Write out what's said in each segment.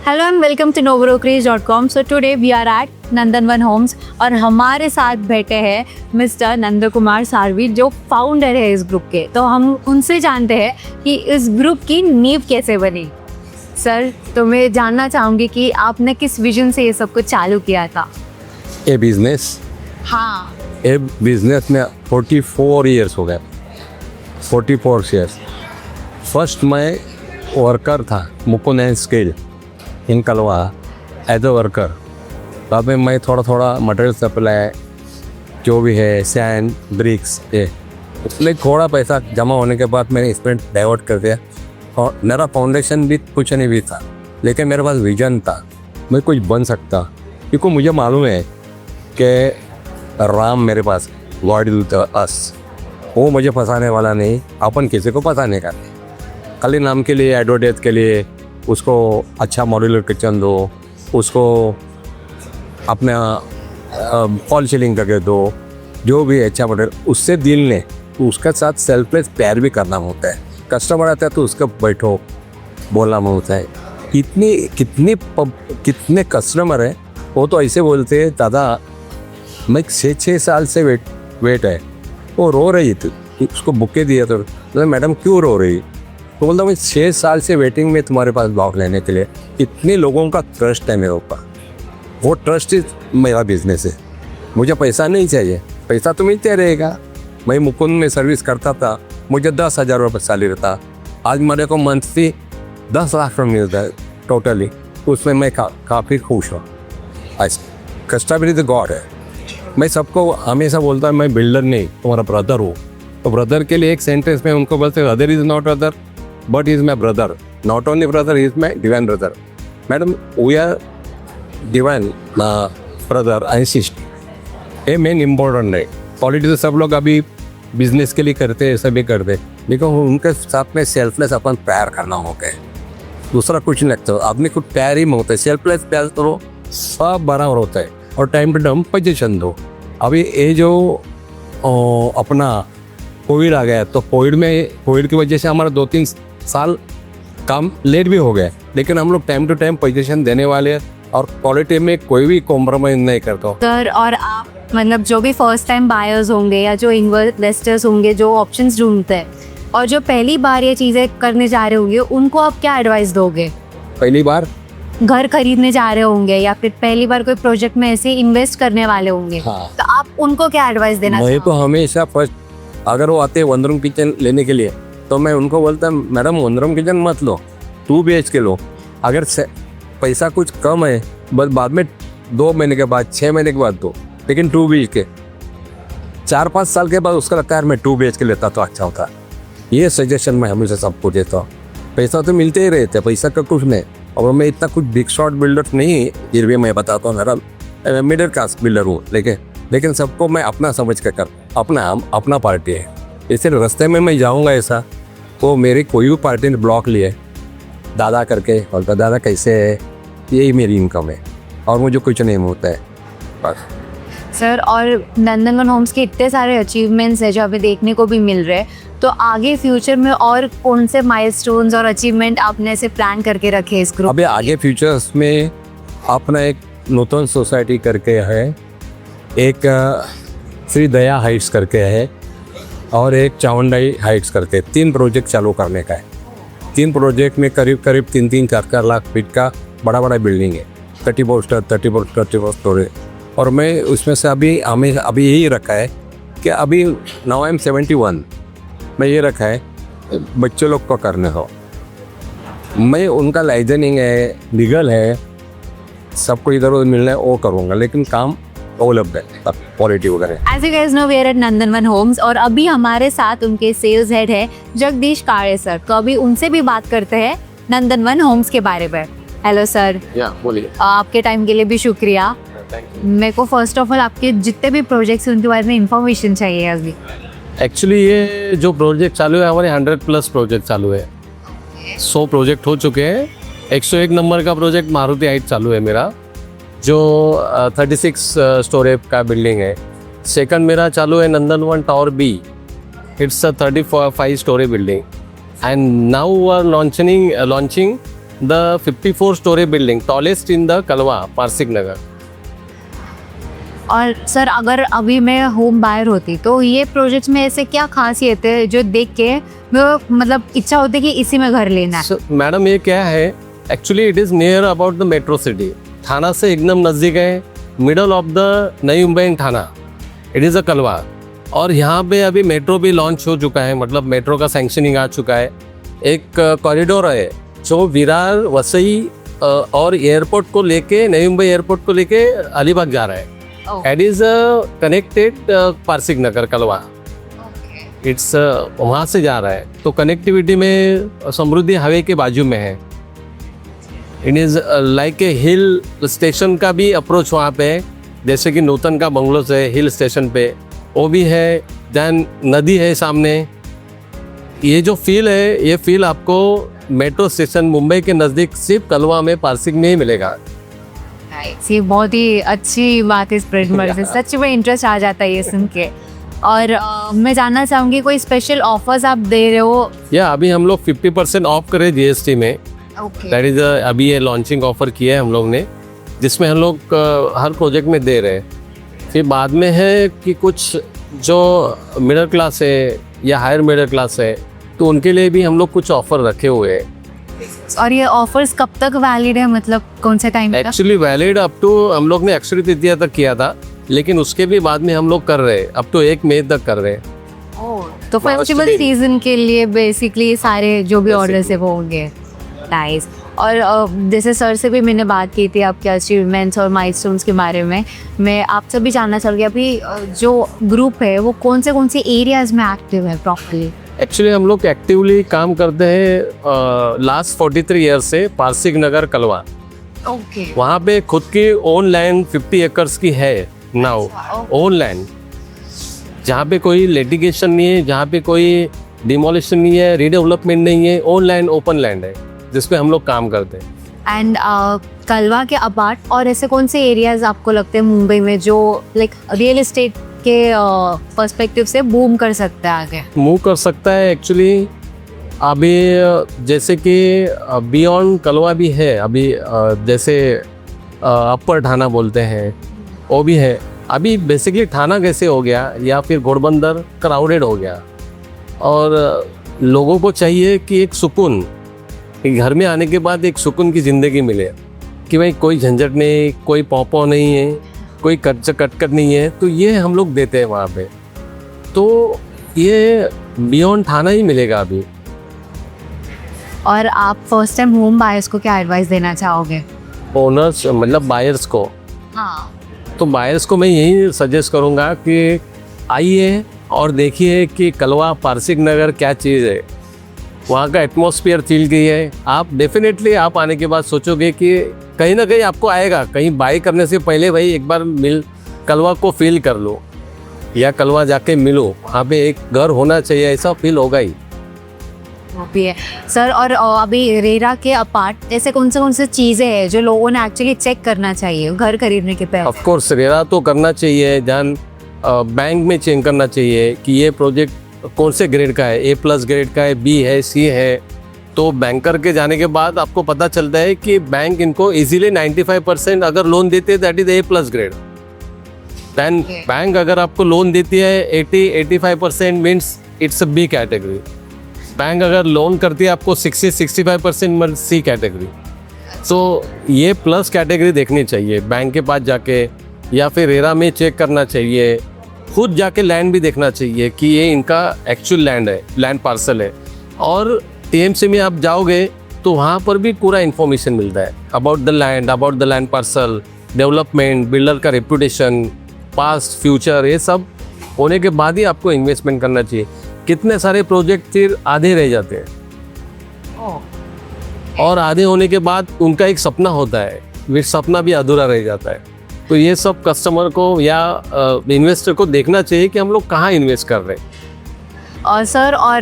Hello and welcome to novorockreage.com। So today we are at Nandanvan homes और हमारे साथ बैठे हैं मिस्टर नंद कुमार सारवी जो फाउंडर है इस ग्रुप के। तो हम उनसे जानते हैं कि इस ग्रुप की नींव कैसे बनी। सर, तो मैं जानना चाहूँगी कि आपने किस विजन से ये सब कुछ चालू किया था। ये बिजनेस में 44 इयर्स हो गए। 44 इयर्स। फर्स्ट मैं वर्कर था Mukund and skill in Kalwa as a worker. बाद में मैं थोड़ा मटेरियल सप्लाई जो भी है सैंड ब्रिक्स ये उसमें थोड़ा पैसा जमा होने के बाद मैंने इसमें डाइवर्ट कर दिया। और मेरा फाउंडेशन भी कुछ नहीं भी था, लेकिन मेरे पास विजन था मैं कुछ बन सकता, क्योंकि मुझे मालूम है कि राम मेरे पास गॉड इज अस, वो मुझे फंसाने वाला नहीं। अपन किसी को फंसाने का नहीं, खाली नाम के लिए एडवर्टाइज के लिए उसको अच्छा मॉड्यूलर किचन दो, उसको अपना फॉल सीलिंग करके दो, जो भी अच्छा मॉडल उससे दिल ने तो उसके साथ सेल्फलेस प्यार भी करना होता है। कस्टमर आता है तो उसका बैठो बोलना होता है। कितने कस्टमर है वो तो ऐसे बोलते हैं दादा मैं 6 साल से वेट है। वो रो रही थी, उसको बुके दिया तो मैडम क्यों रो रही? तो बोलता मैं 6 साल से वेटिंग में तुम्हारे पास बॉक्स लेने के लिए। इतने लोगों का ट्रस्ट है मेरे ऊपर, वो ट्रस्ट ही मेरा बिजनेस है। मुझे पैसा नहीं चाहिए, पैसा तो मिलते रहेगा। मैं मुकुंद में सर्विस करता था, मुझे 10,000 रुपये सैलरी रहता। आज मेरे को मंथली 10 लाख रुपये मिलता है टोटली। उसमें मैं काफ़ी खुश हूँ। कस्टमर इज गॉड है। मैं सबको हमेशा बोलता हूँ मैं बिल्डर नहीं, तुम्हारा ब्रदर हूँ। तो ब्रदर के लिए एक सेंटेंस में उनको बोलते brother is not brother but is my brother, not only brother is my divine brother. Madam we are divine brother and sister. ये मेन इम्पोर्टेंट है। पॉलिटिक्स सब लोग अभी बिजनेस के लिए करते हैं, सभी करते, लेकिन उनके साथ में सेल्फलेस अपन प्यार करना होता है, दूसरा कुछ नहीं लगता। अपने कुछ प्यार ही में होता है, सेल्फलेस प्यार करो सब बराबर होता है। और टाइम टू टाइम पोजीशन दो। अभी ये जो अपना कोविड आ गया, तो कोविड की वजह से हमारा 2-3 साल काम लेट भी हो गया, लेकिन हम लोग टाइम टू टाइम पोजीशन देने वाले हैं और क्वालिटी में कोई भी कॉम्प्रोमाइज नहीं करता। सर, और आप मतलब जो भी फर्स्ट टाइम बायर्स होंगे या जो इन्वेस्टर्स होंगे जो ऑप्शंस ढूंढते हैं और जो पहली बार ये चीज़ें करने जा रहे होंगे, उनको आप क्या एडवाइस दोगे? पहली बार घर खरीदने जा रहे होंगे या फिर पहली बार कोई प्रोजेक्ट में ऐसे इन्वेस्ट करने वाले होंगे, हाँ। तो आप उनको क्या एडवाइस देना मैं तो हमेशा फर्स्ट अगर वो आते हैं 1 रूम किचन लेने के लिए, तो मैं उनको बोलता हूँ मैडम 1 रूम किचन मत लो, 2 BHK लो। अगर पैसा कुछ कम है बस बाद में 2 महीने के बाद 6 महीने के बाद दो, लेकिन 2 BHK 4-5 साल के बाद उसका लगता है मैं 2 BHK लेता तो अच्छा होता। ये सजेशन मैं हमेशा सबको देता हूँ। पैसा तो मिलते ही रहते, पैसा का कुछ नहीं। और मैं इतना कुछ बिग शॉट बिल्डर नहीं, फिर भी मैं बताता हूँ मेरा मिडिल क्लास बिल्डर हूँ, लेकिन सबको मैं अपना समझ कर अपना पार्टी है। इसे रास्ते में मैं जाऊँगा ऐसा तो मेरी कोई भी पार्टी ने ब्लॉक लिए दादा करके और दादा कैसे है, यही मेरी इनकम है और मुझे कुछ नहीं होता है बस। सर, और नंदनवन होम्स के इतने सारे अचीवमेंट्स हैं जो अभी देखने को भी मिल रहे हैं, तो आगे फ्यूचर में और कौन से माइलस्टोन्स और अचीवमेंट आपने ऐसे प्लान करके रखे इस ग्रुप? अभी आगे फ्यूचर्स में अपना एक नूतन सोसाइटी करके है, एक श्री दया हाइट्स करके है और एक चावंडाई हाइट्स करके 3 प्रोजेक्ट चालू करने का है। 3 प्रोजेक्ट में करीब 3-4 लाख फीट का बड़ा बिल्डिंग है, 34 स्टोरी। और मैं उसमें से अभी यही रखा है कि अभी नाउ आई एम 71, मैं ये रखा है बच्चे लोग को करने हो। मैं उनका लाइसेंसिंग है, लीगल है, सबको इधर उधर मिलना है वो करूँगा, लेकिन काम उपलब्ध है क्वालिटी वगैरह। As you guys know we are at Nandanvan homes और अभी हमारे साथ उनके सेल्स हेड है जगदीश काळे सर। तो अभी उनसे भी बात करते हैं नंदनवन होम्स के बारे में। Hello sir. बोलिए। आपके टाइम के लिए भी शुक्रिया। मेरे को फर्स्ट ऑफ ऑल आपके जितने भी प्रोजेक्ट्स हैं उनके बारे में इंफॉर्मेशन चाहिए अभी। एक्चुअली ये जो प्रोजेक्ट चालू है हमारे 100+ प्रोजेक्ट चालू है। 100 प्रोजेक्ट हो चुके हैं। 101 नंबर का प्रोजेक्ट मारुति हाइट चालू है मेरा, जो 36 स्टोरी का बिल्डिंग है। सेकंड मेरा चालू है Nandanvan tower B, it's a 35 storey building. And now we are launching the 54 storey building, tallest in the Kalwa, Parsik Nagar. और सर अगर अभी मैं होम बायर होती तो ये प्रोजेक्ट्स में ऐसे क्या खासियत है जो देख के मैं मतलब इच्छा होती है कि इसी में घर लेना है? मैडम ये क्या है, actually it is near about the metro city, थाना से एकदम नज़दीक है, मिडल ऑफ द नई मुंबई एंड थाना, इट इज़ अ कलवा। और यहाँ पे अभी मेट्रो भी लॉन्च हो चुका है, मतलब मेट्रो का सैंक्शनिंग आ चुका है। एक कॉरिडोर है जो विरार, वसई और एयरपोर्ट को लेके, नई मुंबई एयरपोर्ट को लेके अलीबाग जा रहा है। It is connected Parsik Nagar Kalwa, it's वहाँ से जा रहा है। तो कनेक्टिविटी में समृद्धि हाईवे के बाजू में है। It is like a hill station का भी अप्रोच वहाँ पे है, जैसे कि नूतन का बंगलोज है हिल स्टेशन पे, वो भी है। दैन नदी है सामने। ये जो फील है, ये फील आपको मेट्रो स्टेशन मुंबई के नज़दीक सिर्फ कलवा में, पारसिक में ही मिलेगा। ये बहुत ही अच्छी बात है इस प्रोजेक्ट से, सच में इंटरेस्ट आ जाता है ये सुन के। और मैं जानना चाहूँगी कोई स्पेशल ऑफर्स आप दे रहे हो? या अभी हम लोग 50% ऑफ करे जीएसटी में, दैट इज़ अभी ये लॉन्चिंग ऑफर किया है हम लोग ने, जिसमें हम लोग हर प्रोजेक्ट में दे रहे हैं। फिर बाद में है कि कुछ जो मिडिल क्लास है या हायर मिडिल क्लास है, तो उनके लिए भी हम लोग कुछ ऑफर रखे हुए हैं। और ये ऑफर्स कब तक वैलिड है, मतलब कौन से टाइम तक? एक्चुअली वैलिड अप टू, हम लोग ने अक्षय तृतीया तक किया था, लेकिन उसके भी बाद में हम लोग कर रहे हैं, अप टू 1 मई तक कर रहे हैं। तो फेस्टिवल सीजन के लिए बेसिकली सारे जो भी ऑर्डर्स है वो होंगे। नाइस। और जैसे सर से भी मैंने बात की थी आपके अचीवमेंट्स और माइलस्टोन्स के बारे में, मैं आपसे भी जानना चाहूँगी अभी जो ग्रुप है वो कौन से एरियाज़ में एक्टिव है प्रॉपर्ली? एक्चुअली हम लोग एक्टिवली काम करते हैं लास्ट 43 ईयर्स से पारसिक नगर कलवा। ओके। वहाँ पे खुद की ओन लैंड 50 एकर्स की है नाउ, ओन लैंड, जहाँ पे कोई लिटिगेशन नहीं है, जहाँ पे कोई डिमोलिशन नहीं है, रीडेवलपमेंट नहीं है, ओन लैंड, ओपन लैंड है, जिस पे हम लोग काम करते हैं। एंड कलवा के अपार्ट और ऐसे कौन से एरियाज आपको लगते हैं मुंबई में जो लाइक रियल एस्टेट के पर्सपेक्टिव से बूम कर सकता है, आगे मूव कर सकता है? एक्चुअली अभी जैसे कि बियॉन्ड कलवा भी है, अभी जैसे अपर थाना बोलते हैं वो भी है। अभी बेसिकली थाना कैसे हो गया या फिर घोड़बंदर क्राउडेड हो गया, और लोगों को चाहिए कि एक सुकून, कि घर में आने के बाद एक सुकून की ज़िंदगी मिले, कि भाई कोई झंझट नहीं, कोई पौ नहीं है, कोई कटकट नहीं है, तो ये हम लोग देते हैं वहाँ पे। तो ये बियॉन्ड थाना ही मिलेगा अभी। और आप फर्स्ट टाइम होम बायर्स को क्या एडवाइस देना चाहोगे? ओनर्स मतलब बायर्स को? हाँ, तो बायर्स को मैं यही सजेस्ट करूँगा कि आइए और देखिए कि कलवा पारसिक नगर क्या चीज़ है, वहाँ का एटमॉस्फेयर फील कीजिए। आप डेफिनेटली आप आने के बाद सोचोगे कि कहीं ना कहीं आपको आएगा, कहीं बाई करने से पहले भाई एक बार कलवा को फील कर लो, या कलवा जाके मिलो, वहाँ पे एक घर होना चाहिए, ऐसा फील होगा ही। वो भी है सर। और अभी रेरा के अपार्ट ऐसे कौन से चीज़ें हैं जो लोगों ने एक्चुअली चेक करना चाहिए घर खरीदने के पहले? ऑफ कोर्स रेरा तो करना चाहिए, ध्यान बैंक में चेक करना चाहिए कि ये प्रोजेक्ट कौन से ग्रेड का है, A+ ग्रेड का है, B है, C है। तो बैंकर के जाने के बाद आपको पता चलता है कि बैंक इनको इजीली 95% अगर लोन देते हैं, that is A+ grade. Than bank अगर आपको लोन देती है 80-85% means it's a B category. Bank अगर लोन करती है आपको 60-65% C कैटेगरी। तो ये प्लस कैटेगरी देखनी चाहिए बैंक के पास जाके, या फिर रेरा में चेक करना चाहिए, खुद जाके लैंड भी देखना चाहिए कि ये इनका एक्चुअल लैंड है, लैंड पार्सल है। और TMC में आप जाओगे तो वहाँ पर भी पूरा इन्फॉर्मेशन मिलता है about the land, about the land parcel, development, builder का रेपुटेशन, पास्ट, फ्यूचर, ये सब होने के बाद ही आपको इन्वेस्टमेंट करना चाहिए। कितने सारे प्रोजेक्ट फिर आधे रह जाते हैं, और आधे होने के बाद उनका एक सपना होता है, वो सपना भी अधूरा रह जाता है। तो ये सब कस्टमर को या इन्वेस्टर को देखना चाहिए कि हम लोग कहाँ इन्वेस्ट कर रहे हैं। और सर, और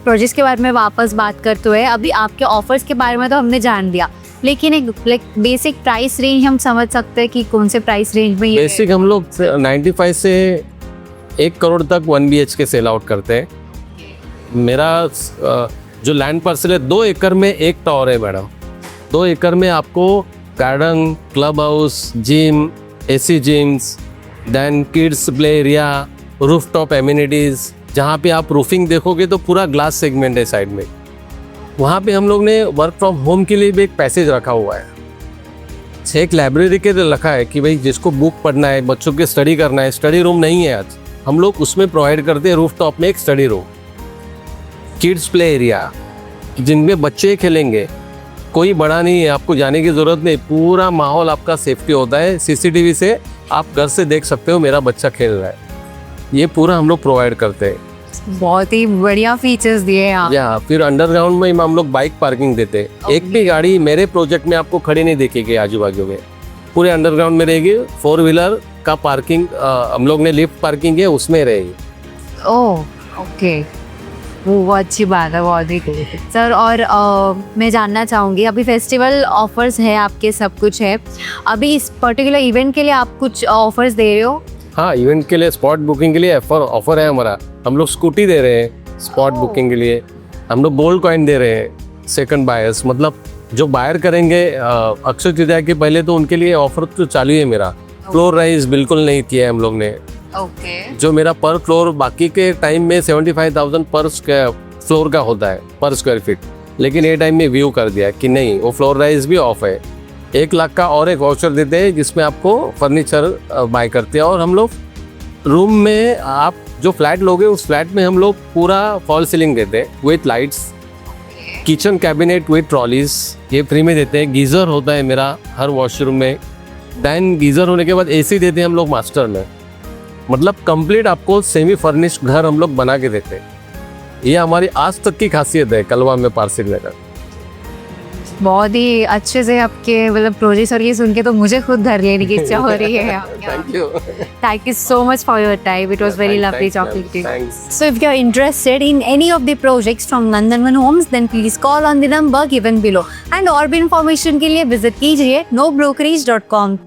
प्रोजेक्ट्स के बारे में वापस बात करते हुए, अभी आपके ऑफर्स के बारे में तो हमने जान लिया, लेकिन एक बेसिक प्राइस रेंज हम समझ सकते हैं कि कौन से प्राइस रेंज में ये? बेसिक हम लोग 95 से 1 करोड़ तक 1 BHK सेल आउट करते हैं। मेरा जो लैंड पार्सल है 2 एकड़ में 1 टावर है मैडम, 2 एकड़ में आपको garden, club house, gym, AC gyms, then kids play area, rooftop amenities, जहाँ पे आप रूफिंग देखोगे तो पूरा ग्लास सेगमेंट है साइड में। वहाँ पे हम लोग ने वर्क फ्रॉम होम के लिए भी एक पैसेज रखा हुआ है। एक लाइब्रेरी के लिए रखा है कि भाई जिसको बुक पढ़ना है, बच्चों के स्टडी करना है, स्टडी रूम नहीं है आज, हम लोग उसमें प्रोवाइड करते हैं रूफ टॉप में एक study room. Kids play area जिनमें बच्चे खेलेंगे, कोई बड़ा नहीं है, आपको जाने की ज़रूरत नहीं, पूरा माहौल आपका सेफ्टी होता है। सीसीटीवी से आप घर से देख सकते हो मेरा बच्चा खेल रहा है, ये पूरा हम लोग प्रोवाइड करते हैं। बहुत ही बढ़िया फीचर्स दिए हैं आप। या फिर अंडरग्राउंड में हम लोग बाइक पार्किंग देते हैं। एक भी गाड़ी मेरे प्रोजेक्ट में आपको खड़ी नहीं दिखेगी आजू बाजू में, पूरे अंडरग्राउंड में रहेगी। 4 व्हीलर का पार्किंग हम लोग ने लिफ्ट पार्किंग है उसमें रहेगी। ओह ओके, वो अच्छी बात है, बहुत ही सर। और मैं जानना चाहूँगी, अभी फेस्टिवल ऑफर्स है आपके, सब कुछ है, अभी इस पर्टिकुलर इवेंट के लिए आप कुछ ऑफर्स दे रहे हो? हाँ, इवेंट के लिए स्पॉट बुकिंग के लिए ऑफर है हमारा। हम लोग स्कूटी दे रहे हैं स्पॉट बुकिंग के लिए, हम लोग गोल्ड कॉइन दे रहे हैं सेकंड बायर्स, मतलब जो बायर करेंगे अक्षय तृतीया के पहले, तो उनके लिए ऑफर तो चालू है मेरा। फ्लोर राइज बिल्कुल नहीं किया है हम लोग ने। ओके। जो मेरा पर फ्लोर बाकी के टाइम में 75,000 पर फ्लोर का होता है पर स्क्वायर फीट, लेकिन ये टाइम में व्यू कर दिया कि नहीं, वो फ्लोर राइज भी ऑफ है। 1 लाख का और एक वाउचर देते हैं जिसमें आपको फर्नीचर बाय करते हैं। और हम लोग रूम में, आप जो फ्लैट लोगे उस फ्लैट में हम लोग पूरा फॉल सीलिंग देते हैं with lights, kitchen cabinet with trolleys, ये फ्री में देते हैं। गीज़र होता है मेरा हर वॉशरूम में, दैन गीज़र होने के बाद एसी देते हैं हम लोग मास्टर में। मतलब कंप्लीट आपको सेमी फर्निश्ड घर हम लोग बना के देते हैं। ये हमारी आज तक की खासियत है कलवा में पार्सिल लेकर। बहुत ही अच्छे से आपके मतलब प्रोजेक्ट्स, और ये सुन के तो मुझे खुद घर लेने की इच्छा हो रही है। Thank you so much for your time. It was very lovely talking to you. Thanks. So if you're interested in any of the projects from Nandanvan Homes, then please call on the number given below. And और भी information के लिए visit कीजिए nobrokerage.com.